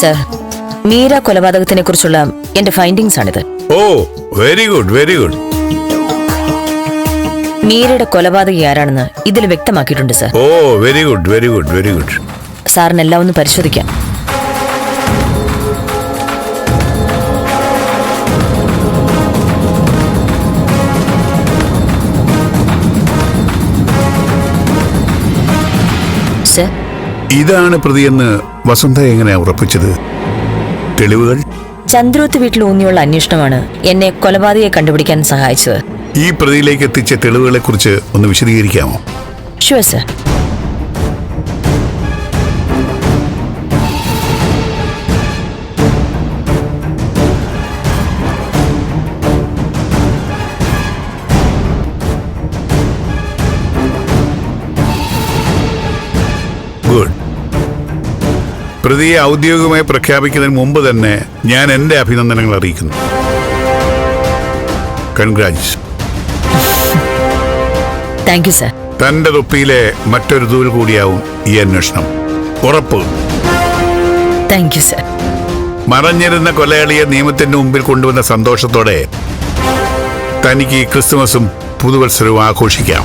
Sir, Meera കൊലപാതകത്തിനെ കുറിച്ചുള്ള എന്റെ findings ആണിത്. Oh, very good, very good. മീരയുടെ കൊലപാതകി ആരാണെന്ന് ഇതിൽ വ്യക്തമാക്കിയിട്ടുണ്ട് sir. Oh, very good, very good, very good. സാറിന് എല്ലാം ഒന്ന് പരിശോധിക്കാം. സർ, ഇതാണ് പ്രതിയെന്ന് വസന്ത എങ്ങനെയാ ഉറപ്പിച്ചത്? തെളിവുകൾ? ചന്ദ്രോത്ത് വീട്ടിൽ ഊന്നിയുള്ള അന്വേഷണമാണ് എന്നെ കൊലപാതകയെ കണ്ടുപിടിക്കാൻ സഹായിച്ചത്. ഈ പ്രതിയിലേക്ക് എത്തിച്ച തെളിവുകളെ കുറിച്ച് ഒന്ന് വിശദീകരിക്കാമോ? Sure sir. ഗുഡ്. പ്രതിയെ ഔദ്യോഗികമായി പ്രഖ്യാപിക്കുന്നതിന് മുമ്പ് തന്നെ ഞാൻ എന്റെ അഭിനന്ദനങ്ങൾ അറിയിക്കുന്നു. കൺഗ്രാറ്റ്സ്. Thank you sir. തന്റെ തൊപ്പിയിലെ മറ്റൊരു തൂൽ കൂടിയാവും ഈ അന്വേഷണം. ഉറപ്പ്. Thank you sir. മറഞ്ഞിരുന്ന കൊലയാളിയെ നിയമത്തിന്റെ മുമ്പിൽ കൊണ്ടുവന്ന സന്തോഷത്തോടെ തനിക്ക് ഈ ക്രിസ്തുമസും പുതുവത്സരവും ആഘോഷിക്കാം.